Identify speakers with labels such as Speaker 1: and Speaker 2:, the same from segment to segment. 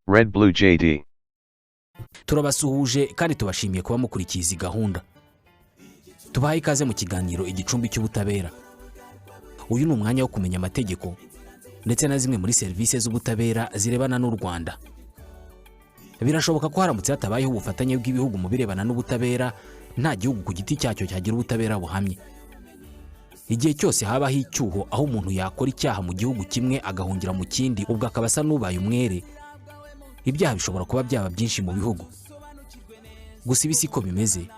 Speaker 1: RedBlue JD.
Speaker 2: Turabasuhuje kandi tubashimiye kuba mukurikiye izi gahunda. Tubahaye ikaze mu kiganiro igicumbi cy'ubutabera. Uyu ni umwanya wo kumenya amategeko ndetse na zimwe muri serivisi z'ubutabera zirebana n'u Rwanda. Birashoboka ko haramutse hatabayeho ubufatanye bw'ibihugu mu birebana n'ubutabera, nta gihugu ku giti cyacyo cyagira ubutabera buhamye. Igihe cyose habaho icyuho aho umuntu yakora icyaha mu gihugu kimwe agahungira mu kindi, ubwo akaba asa n'ubaye umwere, ibyaha bishobora kuba byaba byinshi mu bihugu. Gusa ibi siko bimeze,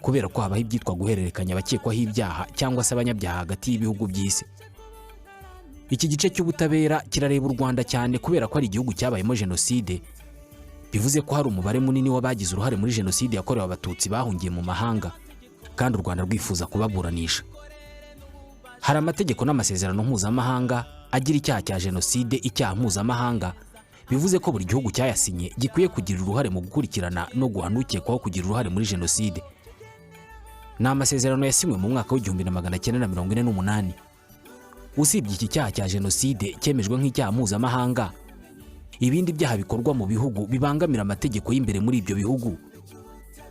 Speaker 2: kubera ko habaho ibyitwa guhererekanya abakekwaho ibyaha cyangwa se abanyabyaha hagati y'ibihugu by'isi. Iki gice cy'ubutabera kirareba u Rwanda cyane kubera ko ari igihugu cyabayemo jenoside, bivuze ko hari umubare munini w'abagize uruhare muri jenoside yakorewe abatutsi bahungiye mu mahanga, kandi u Rwanda rwifuza kubaburanisha. Hari amategeko n'amasezerano mpuzamahanga agira icyaha cya jenoside icyaha mpuzamahanga, bivuze ko buri gihugu cyayasinye gikwiye kugira uruhare mu gukurikirana no guhana ukekwaho kugira uruhare muri jenoside. Ni amasezerano yasinywe mu mwaka w'1948. Usibye iki cyaha cya jenoside cyemejwe nk'icyaha mpuzamahanga, ibindi byaha bikorwa mu bihugu bibangamira amategeko y'imbere muri ibyo bihugu,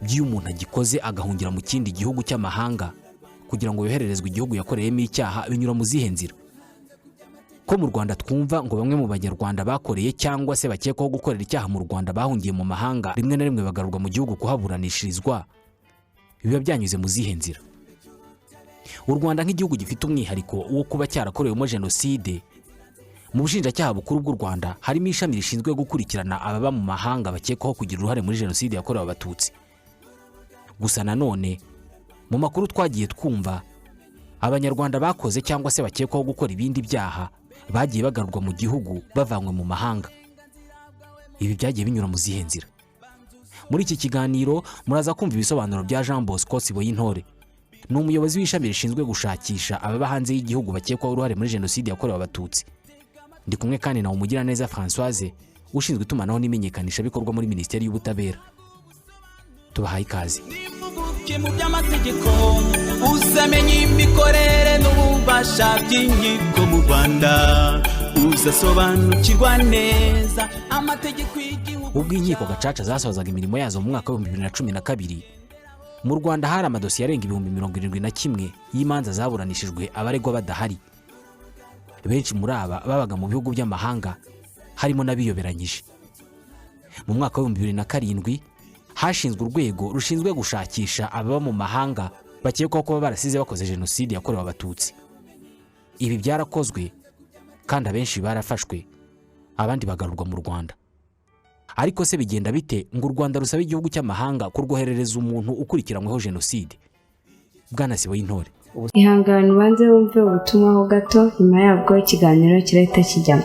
Speaker 2: by'iyo umuntu agikoze agahungira mu kindi gihugu cy'amahanga kugira ngo yohererezwe igihugu yakoreyemo icyaha, binyura mu zihe nzira? Ko mu Rwanda twumva ngo bamwe mu Banyarwanda bakoreye cyangwa se bakekwaho gukorera icyaha mu Rwanda bahungiye mu mahanga, rimwe na rimwe bagarurwa mu gihugu kuhaburanishirizwa, biba byanyuze mu zihe nzira? U Rwanda nk'igihugu gifite umwihariko wo kuba cyarakorewemo jenoside, mu bushinjacyaha bukuru bw'u Rwanda harimo ishami rishinzwe gukurikirana ababa mu mahanga bakekwaho kugira uruhare muri jenoside yakorewe abatutsi. Gusa nanone mu makuru twagiye twumva, Abanyarwanda bakoze cyangwa se bakekwaho gukora ibindi byaha bagiye bagarurwa mu gihugu bavanywe mu mahanga. Ibi byagiye binyura mu zihe nzira? Muri iki kiganiro muraza kumva ibisobanuro bya Jean Bosco Siboyintore, ni umuyobozi w'ishami rishinzwe gushakisha ababa hanze y'igihugu bakekwaho uruhare muri jenoside yakorewe abatutsi. Ndi kumwe kandi na Umugiraneza Françoise, ushinzwe itumanaho n'imenyekanisha bikorwa muri Minisiteri y'Ubutabera. Tubahaye ikaze.
Speaker 3: Mu by'amategeko uzamenye imikorere n'ububasha by'inkiko mu Rwanda, uzasobanukirwa neza amategeko y'igihugu.
Speaker 2: Ubwo inkiko gacaca zasozaga imirimo yazo mu mwaka wa 2012, mu Rwanda hari amadosiye arenga 71,000 y'imanza zaburanishijwe abaregwa badahari. Benshi muri aba babaga mu bihugu by'amahanga, harimo n'abiyoberanyije. Mu mwaka wa 2007 hashinzwe urwego rushinzwe gushakisha ababa mu mahanga bakekwaho kuba barasize bakoze jenoside yakorewe abatutsi. Ibi byarakozwe kandi abenshi barafashwe, abandi bagarurwa mu Rwanda. Ariko se bigenda bite ngo u Rwanda rusaba igihugu cy'amahanga kurwoherereza umuntu ukurikiranyweho jenoside? Bwana Siboyintore:
Speaker 4: ihangane ubanze wumve ubutumwa ho gato, nyuma yabwo ikiganiro kirahita kijyamo.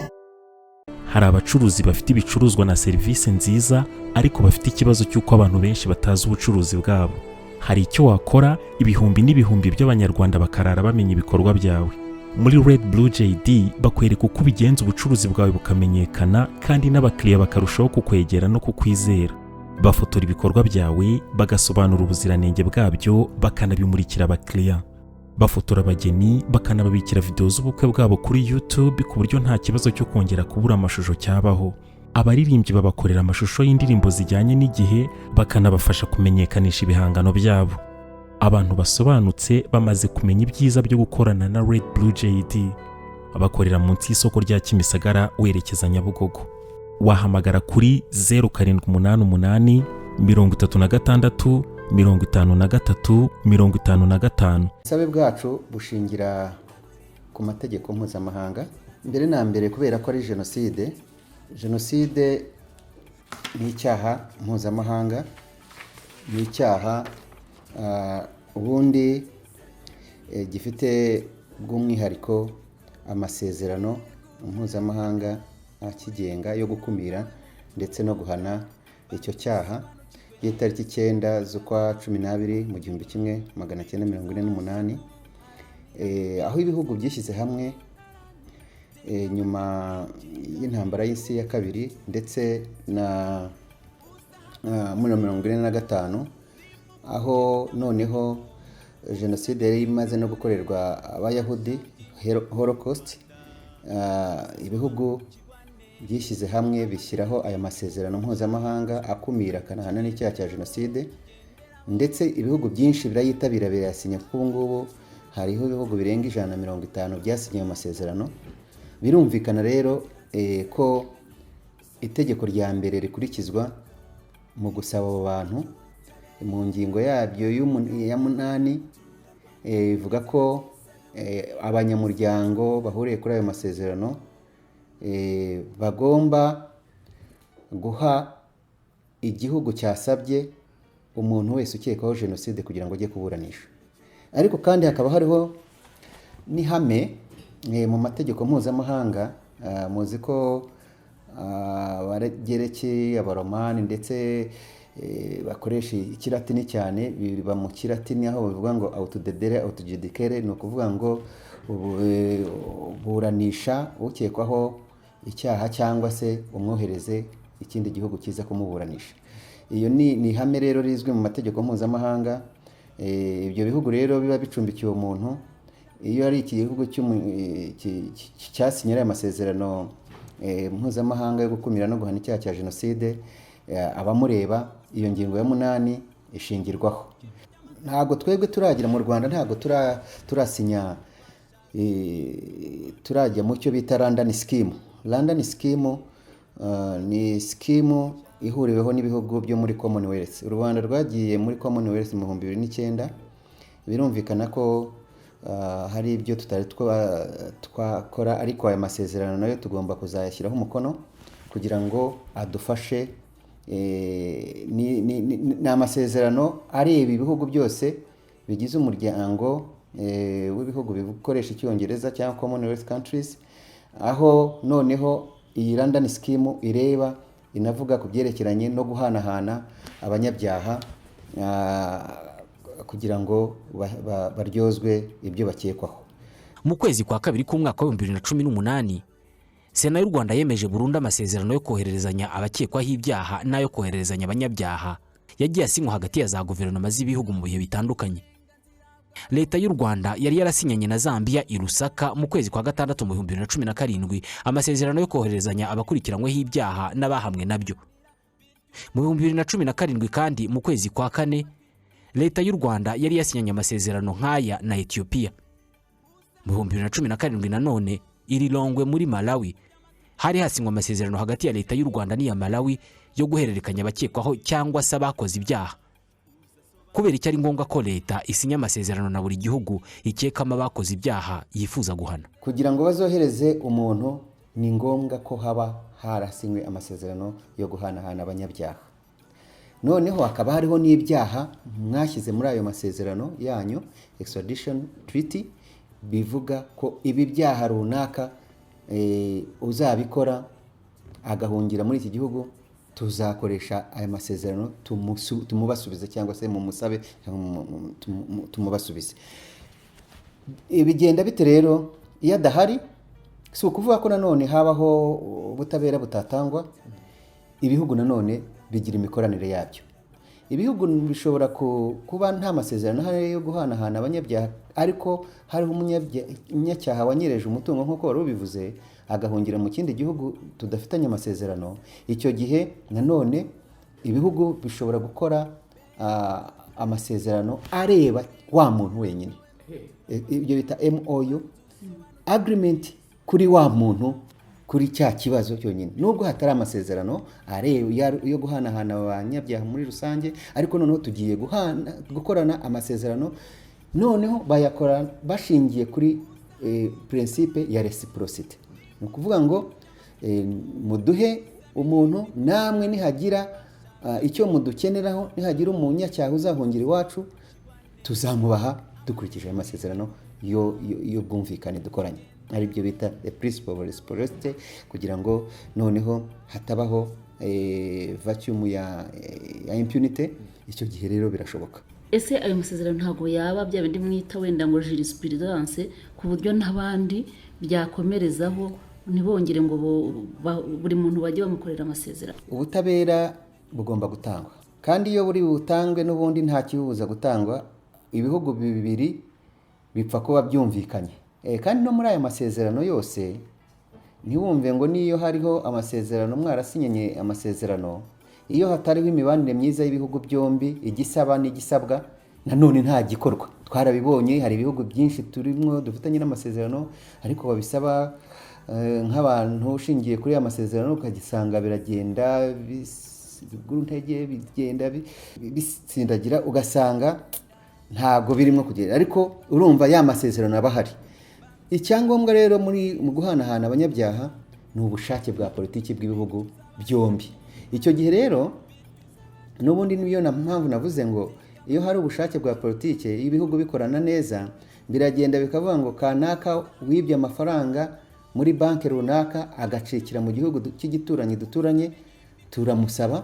Speaker 5: Hari abacuruzi bafite ibicuruzwa na serivisi nziza, ariko bafite ikibazo cy'uko abantu benshi batazi ubucuruzi bwabo. Hari icyo wakora, ibihumbi n'ibihumbi by'Abanyarwanda bakarara bamenya ibikorwa byawe. Muri RedBlue JD bakwereka uko ubigenza ubucuruzi bwawe bukamenyekana, kandi n'abakiriya bakarushaho kukwegera no kukwizera. Bafotora ibikorwa byawe, bagasobanura ubuziranenge bwabyo, bakanabimurikira abakiriya. Bafotora abageni, bakanababikira video z'ubukwe bwabo kuri YouTube, ku buryo nta kibazo cyo kongera kubura amashusho cyabaho. Abaririmbyi babakorera amashusho y'indirimbo zijyanye n'igihe, bakanabafasha kumenyekanisha ibihangano byabo. Abantu basobanutse bamaze kumenya ibyiza byo gukorana na RedBlue JD, bakorera munsi y'isoko rya Kimisagara werekeza Nyabugogo. Wahamagara kuri 0788 36 53 55.
Speaker 6: Sabe bwacu bushingira ku mategeko mpuzamahanga. Mbere na mbere kubera ko ari jenoside ni icyaha mpuzamahanga, ni icyaha ubundi gifite bw'umwihariko amasezerano mpuzamahanga akigenga yo gukumira ndetse no guhana icyo cyaha, y'itariki 9 z'ukwa 12 mu 1948, aho ibihugu byishyize hamwe nyuma y'intambara y'isi ya kabiri ndetse na muri 1945, aho noneho jenoside yari imaze no gukorerwa abayahudi, Holocaust. Ibihugu byishyize hamwe bishyiraho aya masezerano mpuzamahanga akumira akanahana n'icyaha cya jenoside, ndetse ibihugu byinshi birayitabira birayasinya, kuko ubu ngubu hariho ibihugu birenga 150 byasinye ayo masezerano. Birumvikana rero ko itegeko rya mbere rikurikizwa mu gusaba abo bantu. Mu ngingo yabyo ya 8 ivuga ko abanyamuryango bahuriye kuri ayo masezerano bagomba guha igihugu cyasabye umuntu wese ukekwaho jenoside kugira ngo ajye kuburanisha. Ariko kandi hakaba hariho n'ihame mu mategeko mpuzamahanga, muzi ko abagereki, abaromani ndetse bakoresha ikilatini cyane, biba mu kilatini aho bavuga ngo autodedere autojudicere, ni ukuvuga ngo buranisha ukekwaho icyaha cyangwa se umwohereze ikindi gihugu kiza kumuburanisha. Iyo ni ihame rero rizwi mu mategeko mpuzamahanga. Ibyo bihugu rero biba bicumbikiye umuntu, iyo ari igihugu cyasinyira amasezerano mpuzamahanga yo gukumira no guhana icyaha cya jenoside, abamureba iyo ngingo ya 8 ishingirwaho. Ntabwo twebwe turagira mu Rwanda, ntabwo turasinya turajya mu cyo bita London scheme. London scheme ni scheme ihuriweho n'ibihugu byo muri Commonwealth. U Rwanda rwagiye muri Commonwealth mu 2009. Birumvikana ko hari ibyo tutari twakora, ariko aya masezerano nayo tugomba kuzayashyiraho umukono kugira ngo adufashe. Ni amasezerano areba ibihugu byose bigize umuryango w'ibihugu bikoresha icyongereza cyangwa Commonwealth countries, aho noneho iyi London scheme ireba inavuga ku byerekeranye no guhanahana abanyabyaha kugira ngo baryozwe ibyo bakekwaho.
Speaker 2: Mu kwezi kwa kabiri k'umwaka wa 2018 Sena y'u Rwanda yemeje burundu amasezerano yo kohererezanya abakekwaho ibyaha n'ayo kohererezanya abanyabyaha yagiye asinywa hagati ya za guverinoma z'ibihugu mu bihe bitandukanye. Leta y'u Rwanda yari yarasinyanye na Zambia i Lusaka mu kwezi kwa gatandatu mu 2017 amasezerano yo kohererezanya abakurikiranyweho ibyaha n'abahamwe nabyo. Mu 2017 kandi mu kwezi kwa kane Leta y'u Rwanda yari yasinyanye amasezerano nk'aya na Ethiopia. Mu 2017 nanone iri Longwe muri Malawi hari hasinywa amasezerano hagati ya Leta y'u Rwanda n'iya Malawi yo guhererekanya abakekwaho cyangwa se abakoze ibyaha. Kubera icyo ari ngombwa ko Leta isinya amasezerano na buri gihugu ikekamo abakoze ibyaha yifuza guhana.
Speaker 6: Kugira ngo bazohereze umuntu ni ngombwa ko haba harasinywe amasezerano yo guhanahana abanyabyaha. Noneho hakaba hariho n'ibyaha mwashyize muri ayo masezerano yanyu, extradition treaty, bivuga ko ibi byaha runaka uzabikora agahungira muri iki gihugu, tuzakoresha aya masezerano tumubasubize cyangwa se mumusabe tumubasubize. Ibigenda bite rero iyo adahari? Si ukuvuga ko nanone habaho ubutabera butatangwa. Ibihugu nanone bigira imikoranire yabyo. Ibihugu bishobora kuba nta masezerano hari yo guhanahana abanyabyaha, ariko hariho umunyacyaha wanyereje umutungo nk'uko wari ubivuze agahungira mu kindi gihugu tudafitanye amasezerano. Icyo gihe nanone ibihugu bishobora gukora amasezerano areba wa muntu wenyine, ibyo bita MOU, agreement kuri wa muntu, kuri cya kibazo cyonyine. Nubwo hatari amasezerano yo guhanahana abanyabyaha muri rusange, ariko noneho tugiye gukorana amasezerano, noneho bayakora bashingiye kuri principe ya reciprocity. Ni ukuvuga ngo muduhe umuntu, namwe nihagira icyo mudukeneraho, nihagira umunyacyaha uzahungira iwacu, tuzamubaha dukurikije amasezerano yo bwumvikane dukoranye. Ari byo bita the principle of reciprocity, kugira ngo noneho hatabaho vacuum ya impunity. Icyo gihe rero birashoboka.
Speaker 1: Ese ayo masezerano ntago yaba bya bindi mwita wenda ngo jurisprudence, ku buryo n'abandi byakomerezaho ntibongere ngo buri muntu bajye bamukorera amasezerano?
Speaker 6: Ubutabera bugomba gutangwa, kandi iyo buri butangwe n'ubundi nta kibuza gutangwa. Ibihugu bibiri bipfa kuba byumvikanye. Kandi no muri aya masezerano yose ntiwumve ngo niyo hariho amasezerano mwarasinyenye amasezerano, iyo hatariho imibanire myiza y'ibihugu byombi, igisaba n'igisabwa nanone nta gikorwa. Twarabibonye, hari ibihugu byinshi turimo dufitanye n'amasezerano ariko babisaba nk'abantu ushingiye kuri aya masezerano ukagisanga biragenda intege, bigenda bisindagira, ugasanga ntabwo birimo kugera. Ariko urumva ya masezerano aba ahari. Icyangombwa rero mu guhanahana abanyabyaha ni ubushake bwa politiki bw'ibihugu byombi. Icyo gihe rero n'ubundi niyo mpamvu navuze ngo iyo hari ubushake bwa politiki ibihugu bikorana neza, biragenda bikavuga ngo kanaka wibye amafaranga muri banki runaka agacikira mu gihugu cy'igituranyi duturanye, turamusaba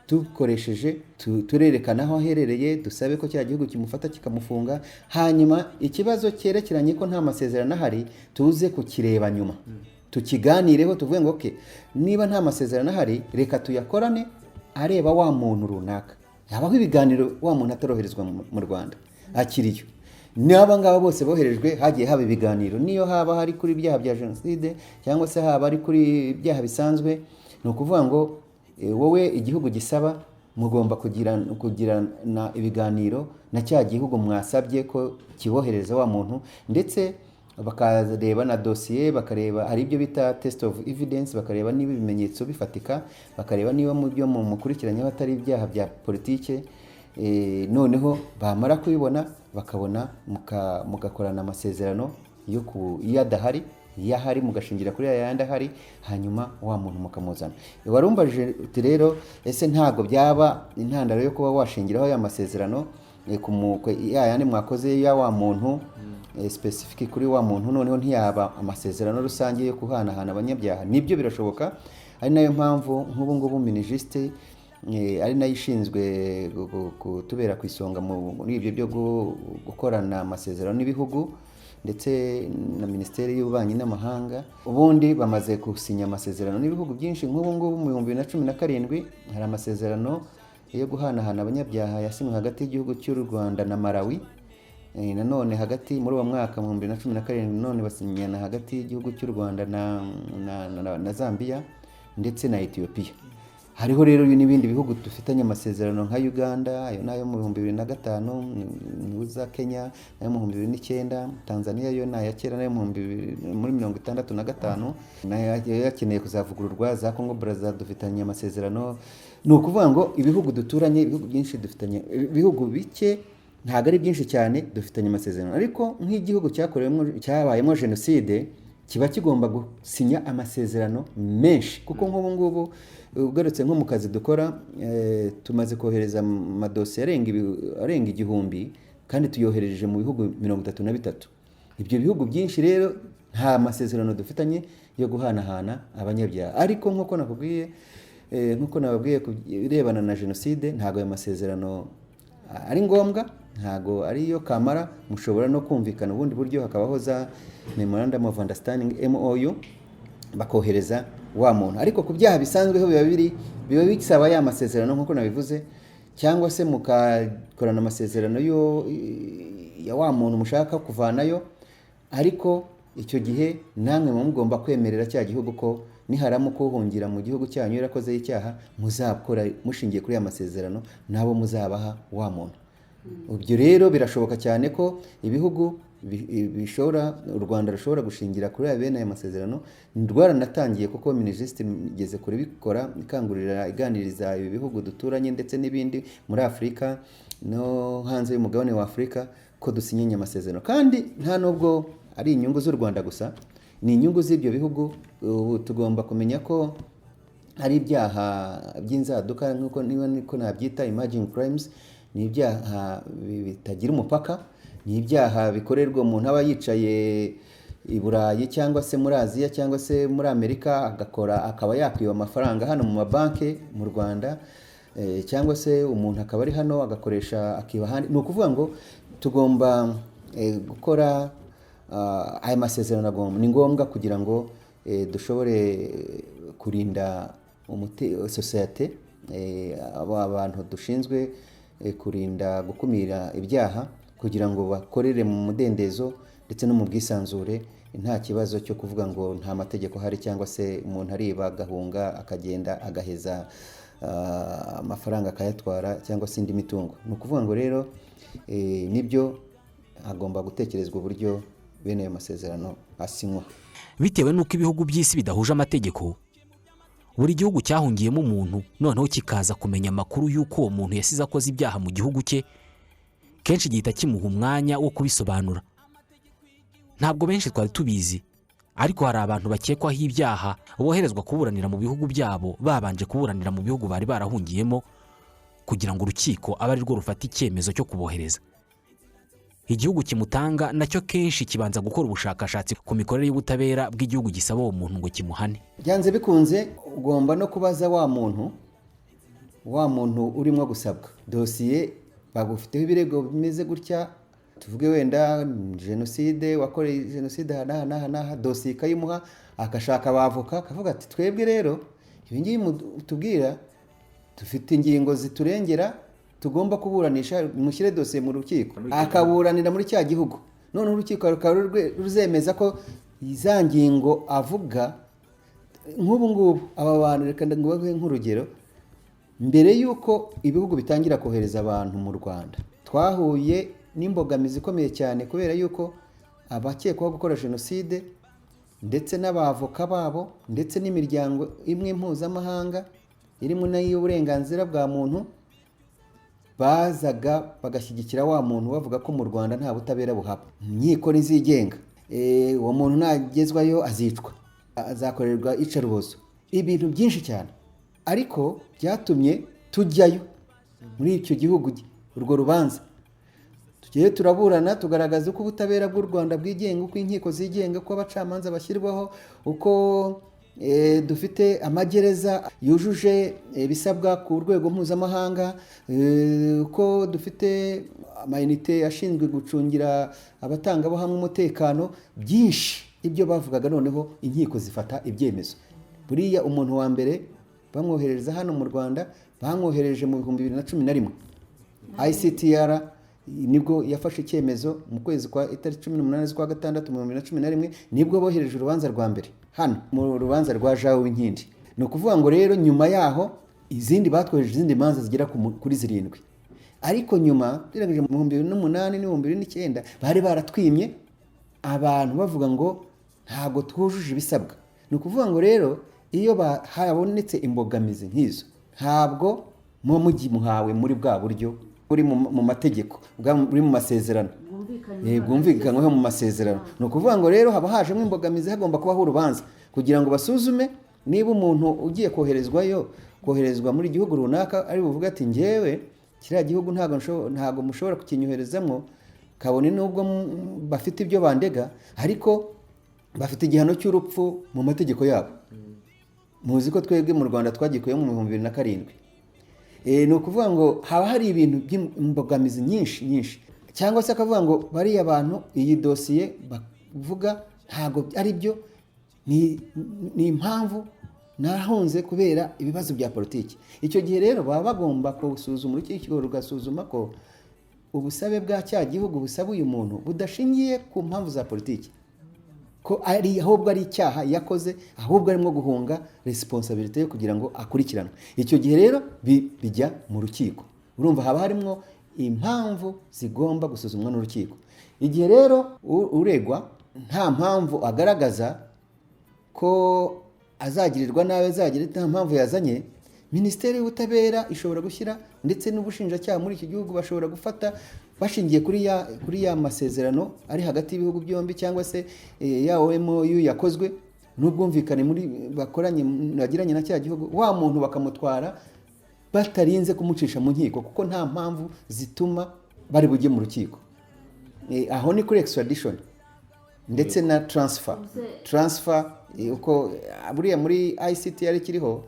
Speaker 6: dukoresheje turerekana aho aherereye, dusabe ko cya gihugu kimufata kikamufunga, hanyuma ikibazo cyerekeranye ko nta masezerano ahari tuze kukireba nyuma, tukiganireho, tuvuge ngo okay, niba nta masezerano ahari reka tuyakorane areba wa muntu runaka. Habaho ibiganiro wa muntu ataroherezwa mu Rwanda akiriyo, n'aba ngaba bose boherejwe hagiye haba ibiganiro, niyo haba hari kuri ibyaha bya jenoside cyangwa se haba ari kuri ibyaha bisanzwe. Ni ukuvuga ngo wowe igihugu gisaba mugomba kugirana ibiganiro na cya gihugu mwasabye ko kibohereza wa muntu, ndetse bakareba na dosiye, bakareba hari ibyo bita test of evidence, bakareba niba ibimenyetso bifatika, bakareba niba mu byo mukurikiranyeho atari ibyaha bya politike. Noneho bamara kubibona bakabona mugakorana amasezerano iyo adahari, iyo ahari mugashingira kuri yandi ahari, hanyuma wa muntu mukamuzana. Warumbaje uti rero ese ntago byaba intandaro yo kuba washingiraho ya masezerano yandi mwakoze ya wa muntu specific kuri wa muntu, noneho ntiyaba amasezerano rusange yo kuhanahana abanyabyaha? Nibyo birashoboka, ari nayo mpamvu nk'ubu ngubu minijiste ari nayo ishinzwe kutubera ku isonga muri ibyo byo gukorana amasezerano n'ibihugu, ndetse na Minisiteri y'Ububanyi n'Amahanga. Ubundi bamaze gusinya amasezerano n'ibihugu byinshi. Nk'ubu ngubu mu 2017 hari amasezerano yo guhanahana abanyabyaha yasinywe hagati y'igihugu cy'u Rwanda na Malawi. Nanone hagati muri uwo mwaka mu 2017 none basinyana hagati y'igihugu cy'u Rwanda na Zambia ndetse na Ethiopia. Hariho rero n'ibindi bihugu dufitanye amasezerano nka Uganda, ayo nayo mu 2005, n'uza Kenya nayo mu 2009, Tanzania yo nayo kera nayo muri 1965, nayo yakeneye kuzavugururwa, za Congo Brazza dufitanye amasezerano. Ni ukuvuga ngo ibihugu duturanye, ibihugu byinshi dufitanye, ibihugu bike ntabwo ari byinshi cyane dufitanye amasezerano. Ariko nk'igihugu cyabayemo jenoside kiba kigomba gusinya amasezerano menshi, kuko nk'ubu ngubu ugarutse nko mu kazi dukora tumaze kohereza amadosiye arenga 1000 kandi tuyohereje mu bihugu 33. Ibyo bihugu byinshi rero nta masezerano dufitanye yo guhanahana abanyabyaha. Ariko nk'uko nababwiye kurebana na jenoside, ntago ayo masezerano ari ngombwa, ntago ari yo kamara. Mushobora no kumvikana ubundi buryo, hakabaho za memorandum of understanding MOU, bakohereza wa muntu. Ariko ku byaha bisanzweho biba bisaba ya masezerano nk'uko nabivuze, cyangwa se mukakorana amasezerano ya wa muntu mushaka kuvanayo. Ariko icyo gihe namwe mugomba kwemerera cya gihugu ko niharamuka uhungira mu gihugu cyanyu yarakoze icyaha, muzakora mushingiye kuri ya masezerano, nabo muzabaha wa muntu. Ibyo rero birashoboka cyane ko ibihugu u Rwanda rushobora gushingira kuri bene aya masezerano. Rwaranatangiye kuko minijiste igeze kuri bikora, ikangurira iganiriza ibi bihugu duturanye ndetse n'ibindi muri Afurika no hanze y'umugabane wa Afurika ko dusinyanye amasezerano. Kandi nta nubwo ari inyungu z'u Rwanda gusa, ni inyungu z'ibyo bihugu. Tugomba kumenya ko hari ibyaha by'inzaduka, nk'uko niko nabyita emerging crimes. Ni ibyaha bitagira umupaka, ni ibyaha bikorerwa umuntu aba yicaye i Burayi cyangwa se muri Aziya cyangwa se muri Amerika, akaba yakwiba amafaranga hano mu mabanki mu Rwanda, cyangwa se umuntu akaba ari hano agakoresha akiba handi. Ni ukuvuga ngo tugomba gukora aya masezerano. Ni ngombwa kugira ngo dushobore kurinda societe, abantu dushinzwe kurinda gukumira ibyaha, kugira ngo bakorere mu mudendezo ndetse no mu bwisanzure nta kibazo cyo kuvuga ngo nta mategeko hari cyangwa se umuntu ariba agahunga akagenda agaheza amafaranga akayatwara cyangwa se indi mitungo. Ni ukuvuga ngo rero nibyo agomba gutekerezwa uburyo bene ayo masezerano asinywa.
Speaker 2: Bitewe n'uko ibihugu by'isi bidahuje amategeko, buri gihugu cyahungiyemo umuntu noneho kikaza kumenya amakuru y'uko uwo muntu yasize akoze ibyaha mu gihugu cye, kenshi gihita kimuha umwanya wo kubisobanura. Ntabwo benshi twari tubizi, ariko hari abantu bakekwaho ibyaha boherezwa kuburanira mu bihugu byabo babanje kuburanira mu bihugu bari barahungiyemo kugira ngo urukiko abe ari rwo rufata icyemezo cyo kubohereza. Igihugu kimutanga nacyo kenshi kibanza gukora ubushakashatsi ku mikorere y'ubutabera bw'igihugu gisaba uwo muntu ngo kimuhane.
Speaker 6: Byanze bikunze ugomba no kubaza wa muntu urimo gusabwa dosiye, bagufiteho ibirego bimeze gutya, tuvuge wenda jenoside, wakoreye jenoside hana, dosiye ikayimuha, akashaka abavoka akavuga ati twebwe rero ibi ngibi mutubwira dufite ingingo ziturengera, tugomba kuburanisha, mushyire dosiye mu rukiko, akaburanira muri cya gihugu. None urukiko rukaba ruzemeza ko za ngingo avuga. Nk'ubu ngubu aba bantu, reka ngubahe nk'urugero, mbere y'uko ibihugu bitangira kohereza abantu mu Rwanda, twahuye n'imbogamizi ikomeye cyane kubera y'uko abakekwaho gukora jenoside ndetse n'abavoka babo ndetse n'imiryango imwe mpuzamahanga irimo n'iy'uburenganzira bwa muntu bazaga bagashyigikira wa muntu bavuga ko mu Rwanda nta butabera buhaba, inkiko ntizigenga, uwo muntu nagezwayo azicwa, azakorerwa icarubozo, ibintu byinshi cyane. Ariko byatumye tujyayo muri icyo gihugu, urwo rubanza tugiye turaburana, tugaragaza uko ubutabera bw'u Rwanda bwigenga, uko inkiko zigenga, uko abacamanza bashyirwaho, uko dufite amagereza yujuje ibisabwa ku rwego mpuzamahanga, uko dufite amayinite ashinzwe gucungira abatangabuhamya umutekano, byinshi ibyo bavugaga. Noneho inkiko zifata ibyemezo. Buriya umuntu wa mbere bamwohereza hano mu Rwanda bamwohereje mu 2011, ICTR nibwo yafashe icyemezo mu kwezi kwa itariki 18 z'ukwa gatandatu mu 2011, nibwo bohereje urubanza rwa mbere hano mu rubanza rwa Jawe w'inkindi. Ni ukuvuga ngo rero nyuma yaho izindi batwohereje izindi manza zigera kuri 7, ariko nyuma turegeje mu 2008 n'2009 bari baratwimye abantu bavuga ngo ntago twujuje ibisabwa. Ni ukuvuga ngo rero iyo habonetse imbogamizi nk'izo, ntabwo mu mujyi muhawe muri bwa buryo uri mu mategeko, uri mu masezerano, bwumvikanyweho mu masezerano. Ni ukuvuga ngo rero haba hajemo imbogamizi, hagomba kubaho urubanza kugira ngo basuzume niba umuntu ugiye koherezwa muri gihugu runaka ari buvuga ati njyewe kiriya gihugu ntago mushobora kukinyoherezamo, kabone nubwo bafite ibyo bandega, ariko bafite igihano cy'urupfu mu mategeko yabo. Muzi ko twebwe mu Rwanda twagikuye mu 2007. Ni ukuvuga ngo haba hari ibintu by'imbogamizi nyinshi, cyangwa se akavuga ngo bariya abantu iyi dosiye bavuga ntago ari byo, ni impamvu narahunze kubera ibibazo bya politiki. Icyo gihe rero baba bagomba gusuzuma, urukiko rugasuzuma ko ubusabe bwa cya gihugu busaba uyu muntu budashingiye ku mpamvu za politiki, ko ahubwo ari icyaha yakoze, ahubwo arimo guhunga responsibility yo kugira ngo akurikiranwe. Icyo gihe rero bijya mu rukiko. Urumva haba harimo impamvu zigomba gusuzumwa n'urukiko. Igihe rero uregwa nta mpamvu agaragaza ko azagirirwa nabi, nta mpamvu yazanye, Minisiteri y'Ubutabera ishobora gushyira, ndetse n'ubushinjacyaha muri iki gihugu bashobora gufata bashingiye kuri ya masezerano ari hagati y'ibihugu byombi, cyangwa se ya MOU yakozwe n'ubwumvikane bakoranye nagiranye na cya gihugu, wa muntu bakamutwara batarinze kumucisha mu nkiko, kuko nta mpamvu zituma bari bujye mu rukiko. Aho ni kuri extradition ndetse na transfer uko buriya muri ICT yari kiriho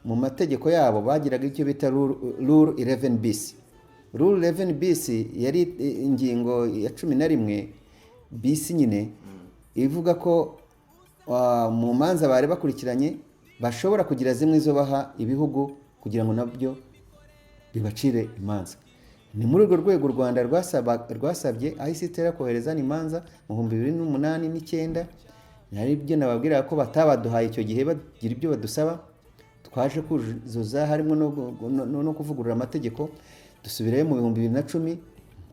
Speaker 6: mu mategeko yabo bagiraga icyo bita rule 11 bis. Rule 11 bis yari ingingo ya 11 bis nyine ivuga ko mu manza bari bakurikiranye bashobora kugira zimwe zo baha ibihugu kugira ngo nabyo bibacire imanza. Ni muri urwo rwego u Rwanda rwasabye ICT kohereza imanza mu 2008 n'9 hari ibyo nababwira ko batabaduhaye icyo gihe bagira ibyo badusaba, twaje kuzuza harimo no kuvugurura amategeko, dusubirayo mu 2010,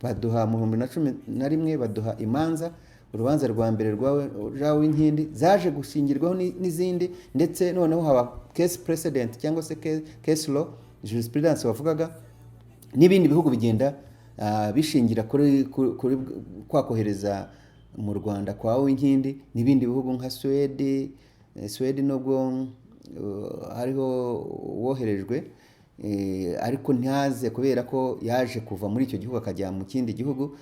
Speaker 6: baduha mu 2011 baduha imanza, urubanza rwa mbere rwawe inkindi zaje gushingirwaho n'izindi, ndetse noneho haba case precedent cyangwa se case law jurisprudence wavugaga, n'ibindi bihugu bigenda bishingira kuri kwakohereza mu Rwanda kwa Uwinkindi, n'ibindi bihugu nka Sweden nubwo hariho woherejwe ariko ntaze kubera ko yaje kuva muri icyo gihugu akajya mu kindi gihugu,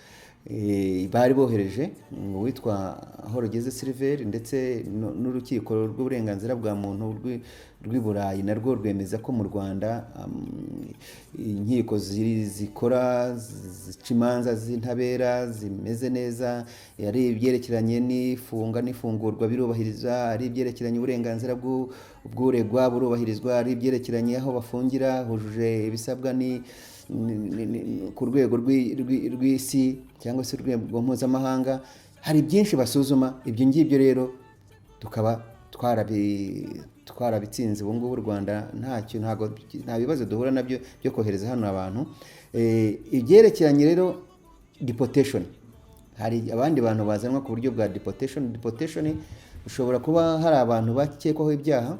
Speaker 6: bari bohereje witwa Horogeze Silver, ndetse n'urukiko rw'uburenganzira bwa muntu rw'i Burayi narwo rwemeza ko mu Rwanda inkiko zikora zica imanza z'intabera zimeze neza, ari ibyerekeranye n'ifunga n'ifungurwa birubahirizwa, ari ibyerekeranye uburenganzira bw'uregwa burubahirizwa, ari ibyerekeranye aho bafungira hujuje ibisabwa ku rwego rw'isi cyangwa se urwego mpuzamahanga. Hari byinshi basuzuma, ibyo ngibyo rero tukaba twarabitsinze. Ubu ngubu u Rwanda nta bibazo duhura nabyo byo kohereza hano abantu. Ibyerekeranye rero deportation, hari abandi bantu bazanwa ku buryo bwa deportation ushobora kuba hari abantu bakekwaho ibyaha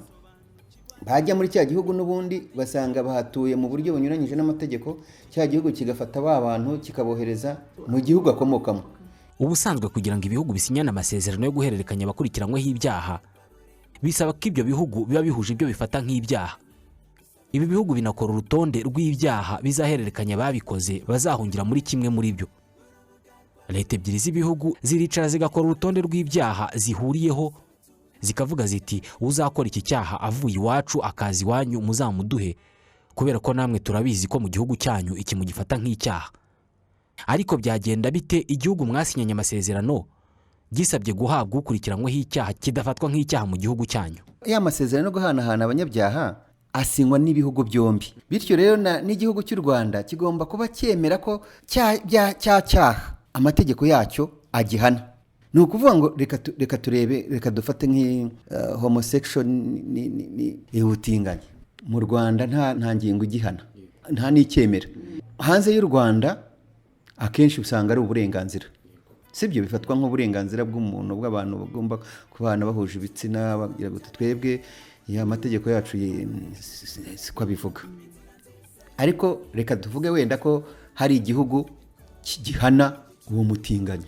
Speaker 6: bajya muri cya gihugu n'ubundi basanga bahatuye mu buryo bunyuranyije n'amategeko, cya gihugu kigafata ba bantu kikabohereza mu gihugu akomokamo.
Speaker 2: Ubusanzwe kugira ngo ibihugu bisinyane amasezerano yo guhererekanya abakurikiranyweho ibyaha, bisaba ko ibyo bihugu biba bihuje ibyo bifata nk'ibyaha. Ibi bihugu binakora urutonde rw'ibyaha bizahererekanya babikoze bazahungira muri kimwe muri byo. Leta ebyiri z'ibihugu ziricara zigakora urutonde rw'ibyaha zihuriyeho, zikavuga ziti uzakora iki cyaha avuye iwacu akazi iwanyu muzamuduhe, kubera ko namwe turabizi ko mu gihugu cyanyu iki mugifata nk'icyaha. Ariko byagenda bite igihugu mwasinyanye amasezerano gisabye guhabwa ukurikiranyweho icyaha kidafatwa nk'icyaha mu gihugu cyanyu?
Speaker 6: Ya masezerano yo guhanahana abanyabyaha asinywa n'ibihugu byombi, bityo rero n'igihugu cy'u Rwanda kigomba kuba cyemera ko cyaha amategeko yacyo agihana. Ni ukuvuga ngo reka turebe, reka dufate homosexual ni ubutinganyi mu Rwanda nta ngingo igihana, nta n'icyemera. Hanze y'u Rwanda akenshi usanga ari uburenganzira, sibyo bifatwa nk'uburenganzira bw'umuntu bw'abantu bagomba kubana bahuje ibitsina bagira ngo twebwe amategeko yacu siko abivuga. Ariko reka tuvuge wenda ko hari igihugu kigihana uwo mutinganyi,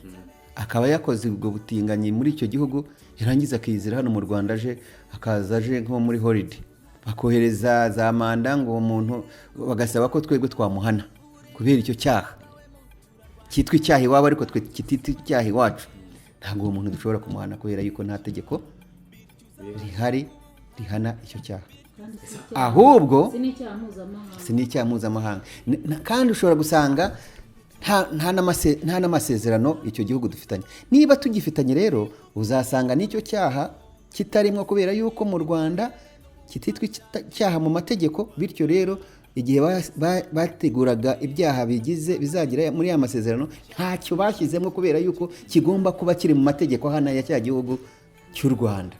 Speaker 6: akaba yakoze ubwo butinganyi muri icyo gihugu, yarangiza akizira hano mu Rwanda akaza nko muri holiday, bakohereza za manda ngo uwo muntu bagasaba ko twebwe twamuhana kubera icyo cyaha cyitwa icyaha iwabo, ariko twe kititwa icyaha iwacu. Ntabwo uwo muntu dushobora kumuhana kubera yuko nta tegeko rihari rihana icyo cyaha, ahubwo si n'icyaha mpuzamahanga. Kandi ushobora gusanga nta n'amasezerano icyo gihugu dufitanye. Niba tugifitanye rero uzasanga n'icyo cyaha kitarimo kubera yuko mu Rwanda kititwa icyaha mu mategeko, bityo rero igihe bateguraga ibyaha bizagira muri ya masezerano ntacyo bashyizemo kubera yuko kigomba kuba kiri mu mategeko hana ya cya gihugu cy'u Rwanda.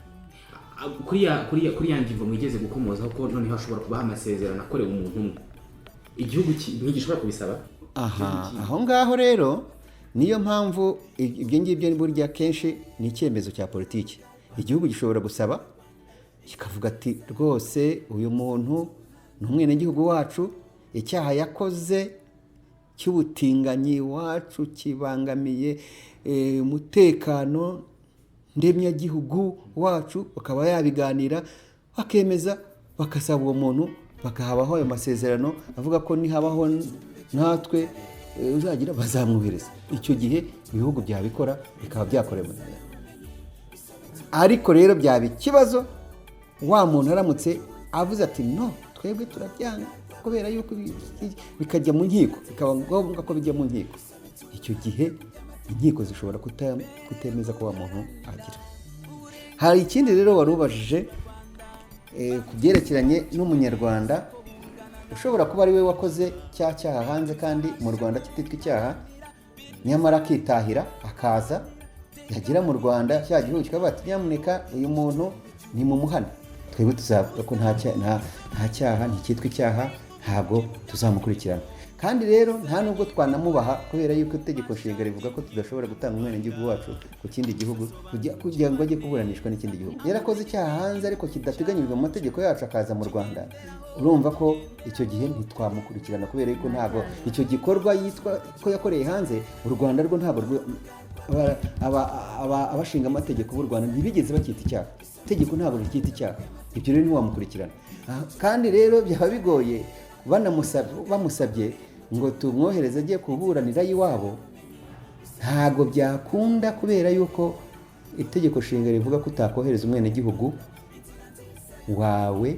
Speaker 7: Kuri ya ngingo mwigeze gukomozaho ko noneho hashobora kubaho amasezerano akorewe umuntu umwe, igihugu ntigishobora kubisaba.
Speaker 6: Aho ngaho rero niyo mpamvu ibyo ngibyo burya kenshi ni icyemezo cya politiki. Igihugu gishobora gusaba kikavuga ati rwose uyu muntu ni umwenegihugu wacu, icyaha yakoze cy'ubutinganyi wacu kibangamiye umutekano ndemyagihugu wacu, bakaba yabiganira bakemeza, bagasaba uwo muntu, bakahabaho ayo masezerano avuga ko nihabaho natwe uzagira bazamwohereza. Icyo gihe ibihugu byabikora bikaba byakorewe. Ariko rero byaba ikibazo wa muntu aramutse avuze ati no twebwe turabyanga kubera yuko bikajya mu nkiko, bikaba ngombwa ko bijya mu nkiko. Icyo gihe inkiko zishobora kutemeza ko wa muntu agira. Hari ikindi rero wari ubajije ku byerekeranye n'umunyarwanda ushobora kuba ari we wakoze cya cyaha hanze kandi mu Rwanda kititwa icyaha, nyamara akitahira akaza yagera mu Rwanda cya gihugu kikavuga ati nyamuneka uyu muntu ni mu muhana, twebwe tuzavuga ko nta cyaha ntikitwa icyaha, ntabwo tuzamukurikirana. Kandi rero nta nubwo twanamubaha kubera yuko itegeko nshinga rivuga ko tudashobora gutanga umwenegihugu wacu ku kindi gihugu kugira ngo ajye kuburanishwa n'ikindi gihugu. Yarakoze icyaha hanze ariko kidateganyijwe mu mategeko yacu akaza mu Rwanda, urumva ko icyo gihe ntitwamukurikirana kubera yuko ntabwo icyo gikorwa yitwa ko yakoreye hanze, u Rwanda rwo ntabwo abashinga amategeko b'u Rwanda ntibigeze bakita icyaha, itegeko ntabwo rikita icyaha, ibyo rero ntiwamukurikirana. Kandi rero byaba bigoye bamusabye ngo tumwohereze agiye kuburanira iwabo, ntabwo byakunda kubera yuko itegeko nshinga rivuga ko utakohereza umwenegihugu wawe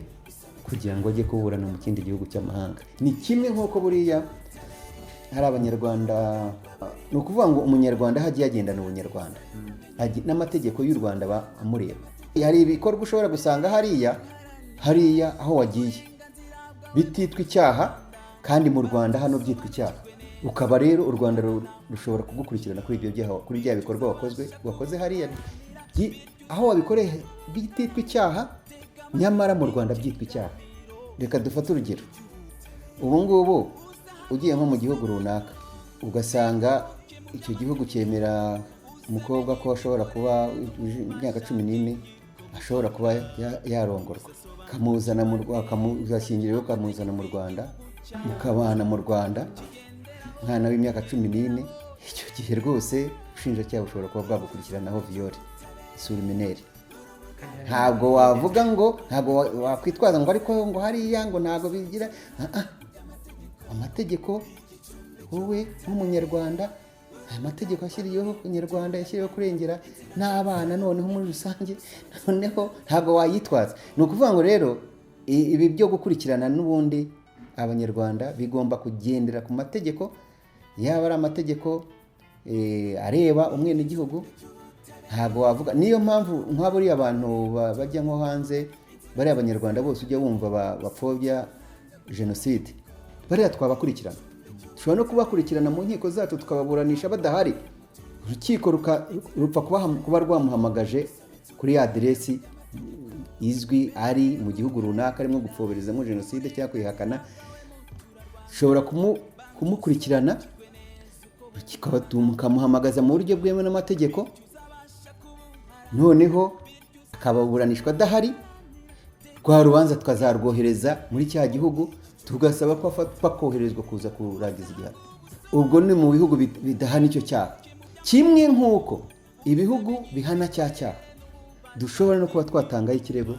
Speaker 6: kugira ngo ajye kuburana mu kindi gihugu cy'amahanga. Ni kimwe nk'uko buriya hari Abanyarwanda, ni ukuvuga ngo umunyarwanda hagiye agendana ubunyarwanda n'amategeko y'u Rwanda amureba. Hari ibikorwa ushobora gusanga hariya aho wagiye bititwa icyaha kandi mu Rwanda hano byitwa icyaha, ukaba rero u Rwanda rushobora kugukurikirana kuri ibyo byaha, kuri bya bikorwa wakoze hariya aho wabikoreye bititwa icyaha nyamara mu Rwanda byitwa icyaha. Reka dufate urugero, ubu ngubu ugiye nko mu gihugu runaka ugasanga icyo gihugu cyemera umukobwa ko ashobora kuba imyaka 14 ashobora kuba yarongorwa, kamuzana mu Rwanda, kamuzashyingirwa, kamuzana mu Rwanda, mukabana mu Rwanda, mwana w'imyaka 14. Icyo gihe rwose ushinjacyaha ushobora kuba bwagukurikiranaho viole sur mineur. Ntabwo wavuga ngo, ntabwo wakwitwaza ngo ariko ngo hariya ngo ntabwo bigira amategeko. Wowe nk'umunyarwanda, amategeko ashyiriyeho umunyarwanda yashyiriyeho kurengera n'abana noneho muri rusange, noneho ntabwo wayitwaza. Ni ukuvuga ngo rero ibi byo gukurikirana n'ubundi Abanyarwanda bigomba kugendera ku mategeko, yaba ari amategeko areba umwenegihugu. Ntabwo wavuga, niyo mpamvu nka buriya abantu bajya nko hanze, bariya Abanyarwanda bose ujya wumva bapfobya jenoside, bariya twabakurikirana, dushobora no kubakurikirana mu nkiko zacu tukababuranisha badahari, urukiko rupfa kuba rwamuhamagaje kuri aderesi izwi ari mu gihugu runaka arimo gupfoberezamo jenoside cyangwa kuyihakana, ushobora kumukurikirana mukamuhamagaza mu buryo bwemewe n'amategeko, noneho akababuranishwa adahari, rwa rubanza tukazarwohereza muri cya gihugu tugasaba ko bakoherezwa kuza kurangiza igihano. Ubwo ni mu bihugu bidahana icyo cyaha, kimwe nk'uko ibihugu bihana cya cyaha dushobora no kuba twatangaho ikirego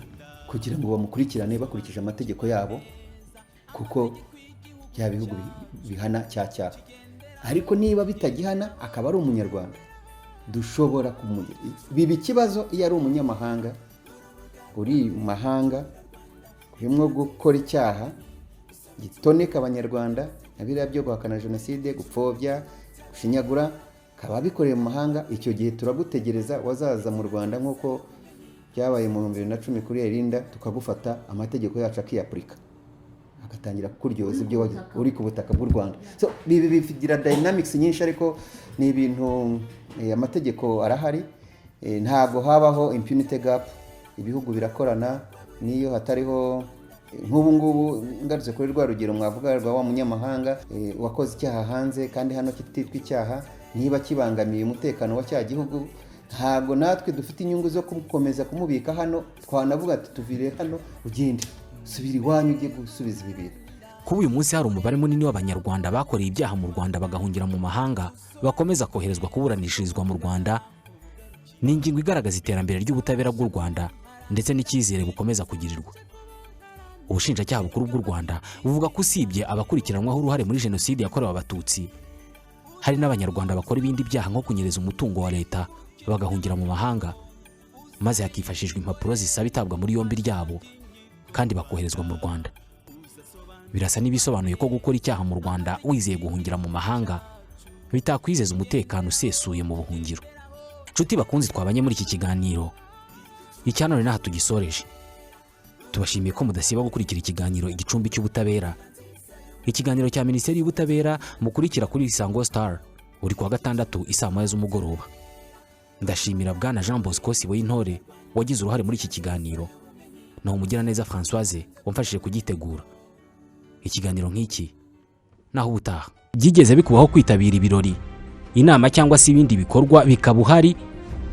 Speaker 6: kugira ngo bamukurikirane bakurikije amategeko yabo, kuko bya bihugu bihana cya cyaha. Ariko niba bitagihana akaba ari umunyarwanda, dushobora biba ikibazo iyo ari umunyamahanga uri mu mahanga urimo gukora icyaha gitoneka Abanyarwanda na biriya byo guhakana jenoside, gupfobya, gushinyagura, akaba bikoreye mu mahanga. Icyo gihe turagutegereza wazaza mu Rwanda nk'uko byabaye mu 2010 kuri Erinda, tukagufata amategeko yacu akiyapurika, agatangira kukuryoza ibyo uri ku butaka bw'u Rwanda. So bigira dynamics nyinshi, ariko ni ibintu amategeko arahari, ntabwo habaho impunity gap, ibihugu birakorana. Niyo hatariho nk'ubu ngubu ngarutse kuri rwa rugero mwavuga rwa wa munyamahanga wakoze icyaha hanze kandi hano kititwa icyaha, niba kibangamiye umutekano wa cya gihugu, ntabwo natwe dufite inyungu zo gukomeza kumubika hano. Twanavuga ati tuvire hano, ugende subira iwanyu ujye gusubiza ibi bintu.
Speaker 2: Kuba uyu munsi hari umubare munini w'Abanyarwanda bakoreye ibyaha mu Rwanda bagahungira mu mahanga bakomeza koherezwa kuburanishirizwa mu Rwanda, ni ingingo igaragaza iterambere ry'ubutabera bw'u Rwanda ndetse n'icyizere bukomeza kugirirwa. Ubushinjacyaha bukuru bw'u Rwanda buvuga ko usibye abakurikiranwaho uruhare muri jenoside yakorewe Abatutsi, hari n'Abanyarwanda bakora ibindi byaha nko kunyereza umutungo wa leta bagahungira mu mahanga, maze hakifashishwa impapuro zisaba itabwa muri yombi ryabo kandi bakoherezwa mu Rwanda. Birasa n'ibisobanuye ko gukora icyaha mu Rwanda wizeye guhungira mu mahanga bitakwizeza umutekano usesuye mu buhungiro. Nshuti bakunzi, twabanye muri iki kiganiro, icyanone naha tugisoreje. Tubashimiye ko mudasiba gukurikira ikiganiro Igicumbi cy'Ubutabera, ikiganiro cya Minisiteri y'Ubutabera mukurikira kuri Isango Star buri kuwa gatandatu isaa 9 z'umugoroba. ndashimira bwana Jean Bosco Siboyintore wagize uruhare muri iki kiganiro, naho Umugiraneza Françoise wamfashije kugitegura. Ikiganiro nk'iki naho ubutaha. Byigeze bikubaho kwitabira ibirori, inama cyangwa se ibindi bikorwa bikaba uhari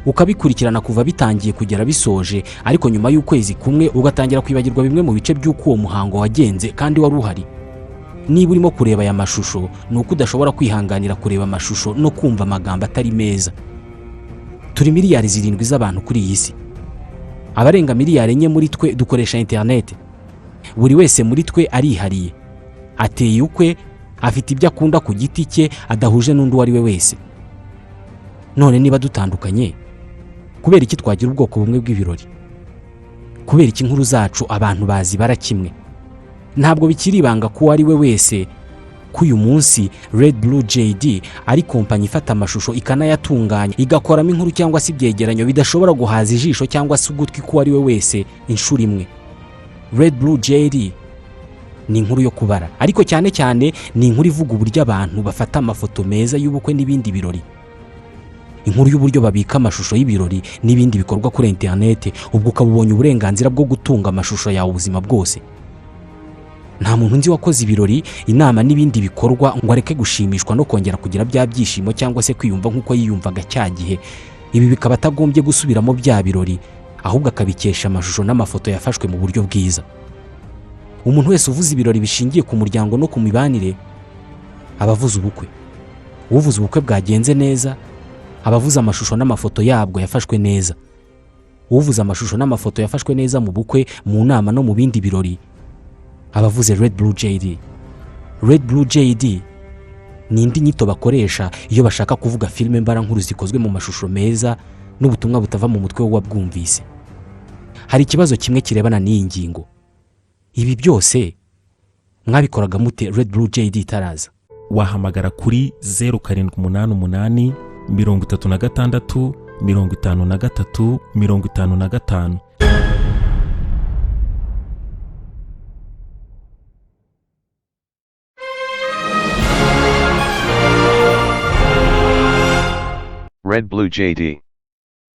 Speaker 2: ukabikurikirana kuva bitangiye kugera bisoje, ariko nyuma y'ukwezi kumwe ugatangira kwibagirwa bimwe mu bice by'uko uwo muhango wagenze kandi wari uhari? Niba urimo kureba aya mashusho nuko udashobora kwihanganira kureba amashusho no kumva amagambo atari meza. Turi miliyari 7 z'abantu kuri iyi si. Abarenga miliyari 4 muri twe dukoresha internet. Buri wese muri twe arihariye, ateye ukwe, afite ibyo akunda ku giti cye adahuje n'undi wari we wese. None niba dutandukanye, kubera iki twagira ubwoko bumwe bw'ibirori? Kubera iki inkuru zacu abantu bazi barakimwe? Ntabwo bikiri ibanga ko ari we wese ko uyu munsi RedBlue JD ari kompanyi ifata amashusho ikanayatunganya igakoramo inkuru cyangwa se ibyegeranyo bidashobora guhaza ijisho cyangwa se ugutwi ko ari we wese inshuro imwe. RedBlue JD ni inkuru yo kubara, ariko cyane cyane ni inkuru ivuga uburyo abantu bafata amafoto meza y'ubukwe n'ibindi birori. Inkuru y'uburyo babika amashusho y'ibirori n'ibindi bikorwa kuri internet, ubwo ukabubonye uburenganzira bwo gutunga amashusho yawe ubuzima bwose. Nta muntu nzi wakoze ibirori, inama n'ibindi bikorwa ngo areke gushimishwa no kongera kugira bya byishimo cyangwa se kwiyumva nk'uko yiyumvaga cya gihe. Ibi bikaba atagombye gusubiramo bya birori, ahubwo akabikesha amashusho n'amafoto yafashwe mu buryo bwiza. Umuntu wese uvuze ibirori bishingiye ku muryango no ku mibanire abavuze ubukwe. Uvuze ubukwe bwagenze neza abavuze amashusho n'amafoto yabwo yafashwe neza. Uvuze amashusho n'amafoto yafashwe neza mu bukwe, mu nama no mu bindi birori abavuze RedBlue JD. RedBlue JD ni indi nyito bakoresha iyo bashaka kuvuga filime mbarankuru zikozwe mu mashusho meza n'ubutumwa butava mu mutwe w'uwabwumvise. Hari ikibazo kimwe kirebana n'iyi ngingo. Ibi byose mwabikoraga mute RedBlue JD itaraza?
Speaker 5: Wahamagara kuri 0788 36 53 55.
Speaker 8: RedBlue JD.